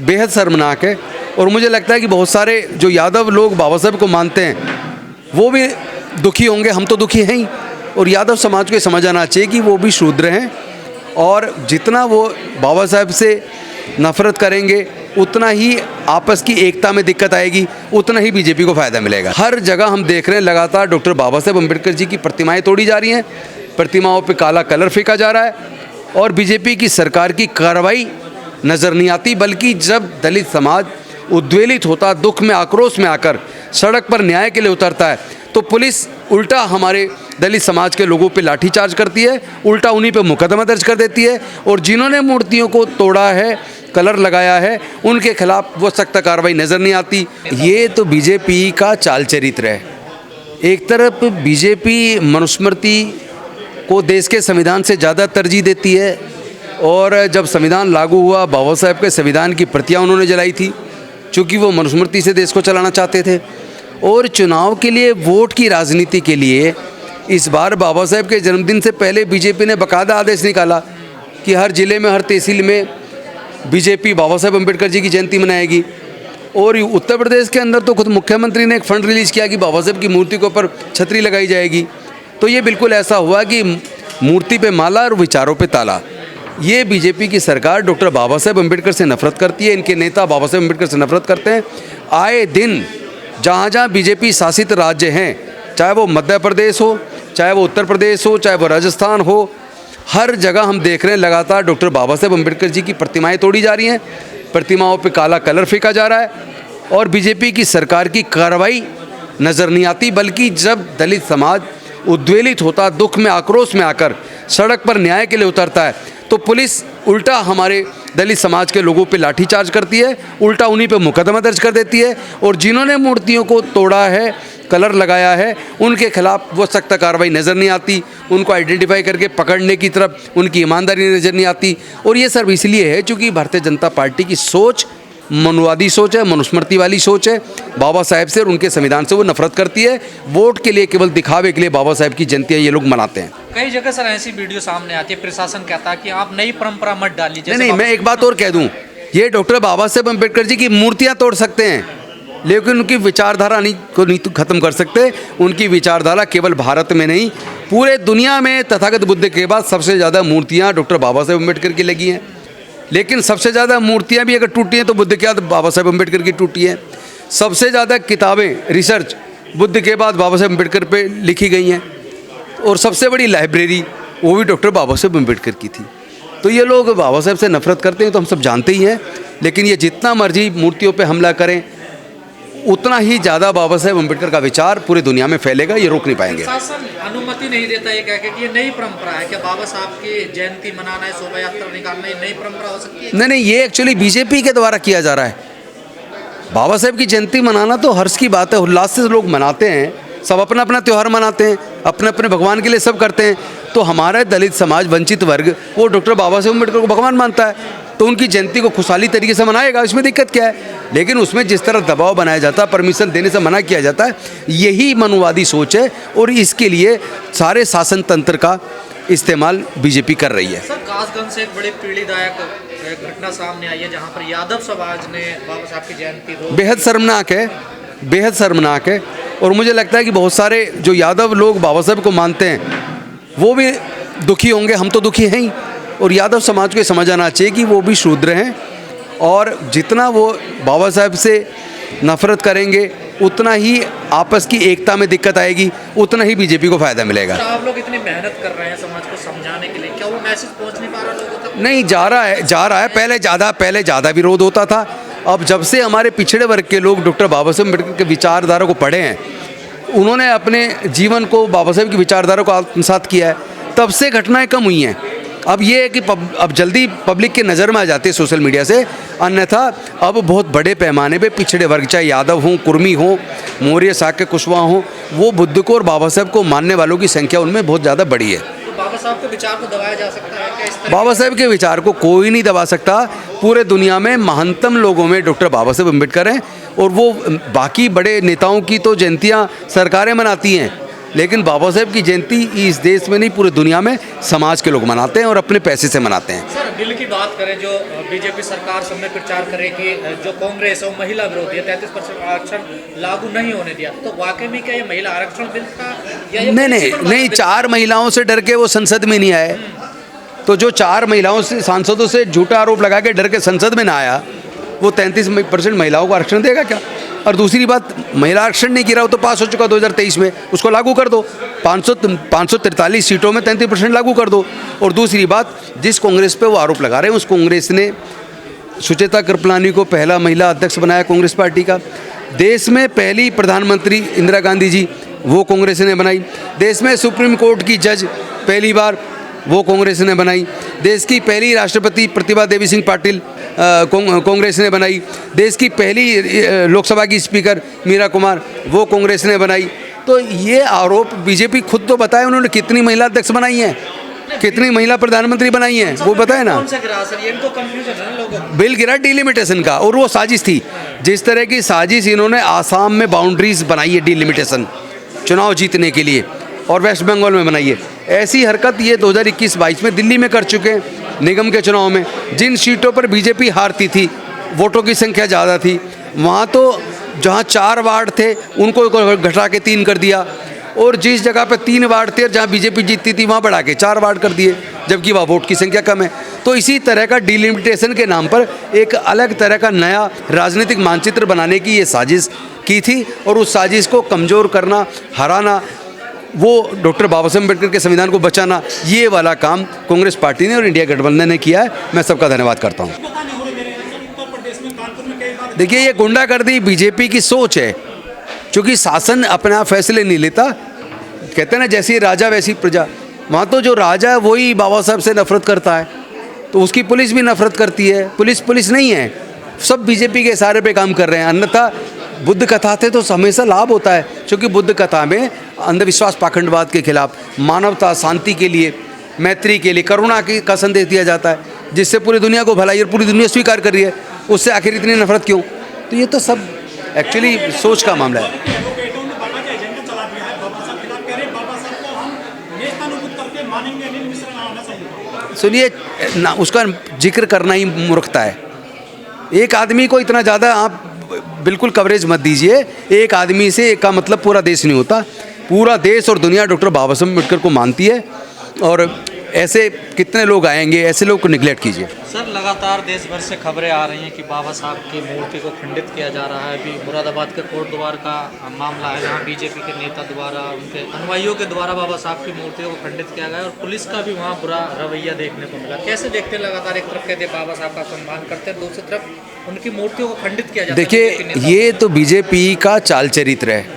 बेहद शर्मनाक है। और मुझे लगता है कि बहुत सारे जो यादव लोग बाबा साहब को मानते हैं वो भी दुखी होंगे, हम तो दुखी हैं ही। और यादव समाज को ये समझ आना चाहिए कि वो भी शूद्र हैं और जितना वो बाबा साहब से नफ़रत करेंगे उतना ही आपस की एकता में दिक्कत आएगी, उतना ही बीजेपी को फ़ायदा मिलेगा। हर जगह हम देख रहे हैं लगातार डॉक्टर बाबा साहब अम्बेडकर जी की प्रतिमाएं तोड़ी जा रही हैं, प्रतिमाओं पे काला कलर फेंका जा रहा है और बीजेपी की सरकार की कार्रवाई नज़र नहीं आती। बल्कि जब दलित समाज उद्वेलित होता, दुख में आक्रोश में आकर सड़क पर न्याय के लिए उतरता है, तो पुलिस उल्टा हमारे दलित समाज के लोगों पे लाठीचार्ज करती है, उल्टा उन्हीं पे मुकदमा दर्ज कर देती है और जिन्होंने मूर्तियों को तोड़ा है, कलर लगाया है, उनके खिलाफ वो सख्त कार्रवाई नज़र नहीं आती। ये तो बीजेपी का चाल चरित्र है। एक तरफ बीजेपी मनुस्मृति को देश के संविधान से ज़्यादा तरजीह देती है और जब संविधान लागू हुआ बाबा साहब के संविधान की प्रतियां उन्होंने जलाई थी, चूँकि वो मनुस्मृति से देश को चलाना चाहते थे। और चुनाव के लिए, वोट की राजनीति के लिए इस बार बाबा साहब के जन्मदिन से पहले बीजेपी ने बाकायदा आदेश निकाला कि हर ज़िले में, हर तहसील में बीजेपी बाबा साहब अम्बेडकर जी की जयंती मनाएगी। और उत्तर प्रदेश के अंदर तो खुद मुख्यमंत्री ने एक फंड रिलीज़ किया कि बाबा साहब की मूर्ति के ऊपर छतरी लगाई जाएगी। तो ये बिल्कुल ऐसा हुआ कि मूर्ति पे माला और विचारों पे ताला। ये बीजेपी की सरकार डॉक्टर बाबा साहब अम्बेडकर से नफरत करती है, इनके नेता बाबा साहब अम्बेडकर से नफरत करते हैं। आए दिन जहाँ जहाँ बीजेपी शासित राज्य हैं, चाहे वो मध्य प्रदेश हो, चाहे वो उत्तर प्रदेश हो, चाहे वो राजस्थान हो, हर जगह हम देख रहे हैं लगातार डॉक्टर बाबा साहब अम्बेडकर जी की प्रतिमाएं तोड़ी जा रही हैं, प्रतिमाओं पे काला कलर फेंका जा रहा है और बीजेपी की सरकार की कार्रवाई नज़र नहीं आती। बल्कि जब दलित समाज उद्वेलित होता, दुख में आक्रोश में आकर सड़क पर न्याय के लिए उतरता है, तो पुलिस उल्टा हमारे दलित समाज के लोगों पे लाठीचार्ज करती है, उल्टा उन्हीं पे मुकदमा दर्ज कर देती है और जिन्होंने मूर्तियों को तोड़ा है, कलर लगाया है, उनके खिलाफ वो सख्त कार्रवाई नज़र नहीं आती। उनको आइडेंटिफाई करके पकड़ने की तरफ उनकी ईमानदारी नज़र नहीं आती। और ये सब इसलिए है क्योंकि भारतीय जनता पार्टी की सोच मनुवादी सोच है, मनुस्मृति वाली सोच है। बाबा साहब से और उनके संविधान से वो नफरत करती है। वोट के लिए, केवल दिखावे के लिए बाबा साहब की जयंतियाँ ये लोग मनाते हैं। कई जगह सर ऐसी वीडियो सामने आती है, प्रशासन कहता है कि आप नई परंपरा मत डालिए। नहीं, मैं एक बात और कह दूं, ये डॉक्टर बाबा साहब अम्बेडकर जी की मूर्तियां तोड़ सकते हैं लेकिन उनकी विचारधारा नहीं खत्म कर सकते। उनकी विचारधारा केवल भारत में नहीं, पूरे दुनिया में तथागत बुद्ध के बाद सबसे ज़्यादा मूर्तियाँ डॉक्टर बाबा साहब अम्बेडकर की लगी हैं। लेकिन सबसे ज़्यादा मूर्तियाँ भी अगर टूटी हैं तो बुद्ध के बाद बाबा साहब अम्बेडकर की टूटी हैं। सबसे ज़्यादा किताबें, रिसर्च बुद्ध के बाद बाबा साहब अम्बेडकर पे लिखी गई हैं और सबसे बड़ी लाइब्रेरी वो भी डॉक्टर बाबा साहब अम्बेडकर की थी। तो ये लोग बाबा साहब से नफरत करते हैं तो हम सब जानते ही हैं, लेकिन ये जितना मर्जी मूर्तियों पे हमला करें उतना ही ज़्यादा बाबा साहब अम्बेडकर का विचार पूरी दुनिया में फैलेगा, ये रोक नहीं पाएंगे। शासन अनुमति नहीं देता ये कह के कि ये नई परंपरा है, क्या बाबा साहब की जयंती मनाना है, शोभा यात्रा निकालना, ये नई परंपरा हो सकती है? नहीं, ये एक्चुअली बीजेपी के द्वारा किया जा रहा है। बाबा साहब की जयंती मनाना तो हर्ष की बात है, उल्लास से लोग मनाते हैं, सब अपना अपना त्यौहार मनाते हैं, अपने अपने भगवान के लिए सब करते हैं। तो हमारा दलित समाज, वंचित वर्ग, वो डॉक्टर बाबा साहब अम्बेडकर को भगवान मानता है, तो उनकी जयंती को खुशहाली तरीके से मनाएगा, इसमें दिक्कत क्या है? लेकिन उसमें जिस तरह दबाव बनाया जाता है, परमिशन देने से मना किया जाता है, यही मनुवादी सोच है और इसके लिए सारे शासन तंत्र का इस्तेमाल बीजेपी कर रही है। सर, कासगंज से एक बड़ी पीड़ितदायक घटना सामने आई है जहाँ पर यादव समाज ने बाबा साहब की जयंती बेहद शर्मनाक है, बेहद शर्मनाक है। और मुझे लगता है कि बहुत सारे जो यादव लोग बाबा साहब को मानते हैं वो भी दुखी होंगे, हम तो दुखी हैं ही। और यादव समाज को ये समझ आना चाहिए कि वो भी शूद्र हैं और जितना वो बाबा साहब से नफरत करेंगे उतना ही आपस की एकता में दिक्कत आएगी, उतना ही बीजेपी को फ़ायदा मिलेगा। आप लोग इतनी मेहनत कर रहे हैं समाज को समझाने के लिए, क्या वो मैसेज पहुंच नहीं पा रहा लोगों तक? नहीं, जा रहा है। पहले ज़्यादा विरोध होता था। अब जब से हमारे पिछड़े वर्ग के लोग डॉक्टर बाबा साहब अम्बेडकर के विचारधारा को पढ़े हैं, उन्होंने अपने जीवन को बाबा साहब की विचारधारा को आत्मसात किया है, तब से घटनाएं कम हुई हैं। अब ये है कि अब जल्दी पब्लिक के नज़र में आ जाते हैं सोशल मीडिया से, अन्यथा अब बहुत बड़े पैमाने पे पिछड़े वर्ग, चाहे यादव हों, कुर्मी हों, मौर्य, शाक्य, कुशवाहा हों, वो बुद्ध को और बाबा साहब को मानने वालों की संख्या उनमें बहुत ज़्यादा बड़ी है। तो बाबा साहब के विचार को दबाया जा सकता है क्या इस तरह? बाबा साहब के विचार को कोई नहीं दबा सकता। पूरे दुनिया में महानतम लोगों में डॉक्टर बाबा साहब अम्बेडकर हैं और वो बाकी बड़े नेताओं की तो जयंतियाँ सरकारें मनाती हैं, लेकिन बाबा साहेब की जयंती इस देश में नहीं पूरी दुनिया में समाज के लोग मनाते हैं और अपने पैसे से मनाते हैं। सर बिल की बात करें जो बीजेपी सरकार सब में प्रचार करे कि जो कांग्रेस है वो महिला विरोधी है, 33% आरक्षण लागू नहीं होने दिया, तो वाकई में क्या ये महिला आरक्षण बिल था या ये नहीं, 4 महिलाओं से डर के वो संसद में नहीं आए। तो जो 4 महिलाओं से सांसदों से झूठा आरोप लगा के डर के संसद में ना आया, वो 33% महिलाओं को आरक्षण देगा क्या? और दूसरी बात, महिला आरक्षण नहीं गिरा, वो तो पास हो चुका 2023 में, उसको लागू कर दो। 543 सीटों में 33% लागू कर दो। और दूसरी बात, जिस कांग्रेस पे वो आरोप लगा रहे हैं, उस कांग्रेस ने सुचेता कृपलानी को पहला महिला अध्यक्ष बनाया कांग्रेस पार्टी का। देश में पहली प्रधानमंत्री इंदिरा गांधी जी, वो कांग्रेस ने बनाई। देश में सुप्रीम कोर्ट की जज पहली बार, वो कांग्रेस ने बनाई। देश की पहली राष्ट्रपति प्रतिभा देवी सिंह पाटिल कांग्रेस ने बनाई। देश की पहली लोकसभा की स्पीकर मीरा कुमार, वो कांग्रेस ने बनाई। तो ये आरोप बीजेपी खुद तो बताए उन्होंने कितनी महिला अध्यक्ष बनाई हैं, कितनी महिला प्रधानमंत्री बनाई हैं, वो बताए ना। कौन सा गिरा सर, ये इनको कंफ्यूजन है ना लोगों को। बिल गिरा डिलिमिटेशन का, और वो साजिश थी। जिस तरह की साजिश इन्होंने आसाम में बाउंड्रीज बनाई है डिलिमिटेशन चुनाव जीतने के लिए, और वेस्ट बंगाल में बनाई है, ऐसी हरकत ये 2021-22 में दिल्ली में कर चुके हैं। निगम के चुनाव में जिन सीटों पर बीजेपी हारती थी, वोटों की संख्या ज़्यादा थी, वहाँ तो जहाँ 4 वार्ड थे उनको घटा के 3 कर दिया, और जिस जगह पे 3 वार्ड थे जहाँ बीजेपी जीतती थी वहाँ बढ़ा के 4 वार्ड कर दिए, जबकि वहाँ वोट की संख्या कम है। तो इसी तरह का डिलिमिटेशन के नाम पर एक अलग तरह का नया राजनीतिक मानचित्र बनाने की ये साजिश की थी, और उस साजिश को कमज़ोर करना, हराना, वो डॉक्टर बाबा साहेब अम्बेडकर के संविधान को बचाना, ये वाला काम कांग्रेस पार्टी ने और इंडिया गठबंधन ने किया है। मैं सबका धन्यवाद करता हूँ। देखिए, ये गुंडागर्दी बीजेपी की सोच है, क्योंकि शासन अपने आप फैसले नहीं लेता। कहते हैं ना, जैसी राजा वैसी प्रजा। वहाँ तो जो राजा है वही बाबा साहब से नफरत करता है, तो उसकी पुलिस भी नफरत करती है। पुलिस नहीं है, सब बीजेपी के इशारे पे काम कर रहे हैं। अन्यथा बुद्ध कथा थे तो हमेशा लाभ होता है, क्योंकि बुद्ध कथा में अंधविश्वास, पाखंडवाद के खिलाफ, मानवता, शांति के लिए, मैत्री के लिए, करुणा का संदेश दिया जाता है, जिससे पूरी दुनिया को भलाई, और पूरी दुनिया स्वीकार कर रही है। उससे आखिर इतनी नफरत क्यों? तो ये तो सब एक्चुअली सोच का मामला है। सुनिए ना, उसका जिक्र करना ही मूर्खता है। एक आदमी को इतना ज़्यादा आप बिल्कुल कवरेज मत दीजिए। एक आदमी से एक का मतलब पूरा देश नहीं होता। पूरा देश और दुनिया डॉक्टर बाबा साहेब अम्बेडकर को मानती है, और ऐसे कितने लोग आएंगे, ऐसे लोग को निगलेक्ट कीजिए। सर लगातार देश भर से खबरें आ रही हैं कि बाबा साहब की मूर्ति को खंडित किया जा रहा है। अभी मुरादाबाद के कोर्ट द्वार का मामला है, जहां बीजेपी के नेता द्वारा, उनके अनुयायियों के द्वारा बाबा साहब की मूर्ति को खंडित किया गया, और पुलिस का भी वहां बुरा रवैया देखने को मिला। कैसे देखते हैं? लगातार एक तरफ कहते हैं बाबा साहब का सम्मान करते हैं, दूसरी तरफ उनकी मूर्तियों को खंडित किया जाता है। देखिए, ये तो बीजेपी का चाल चरित्र है।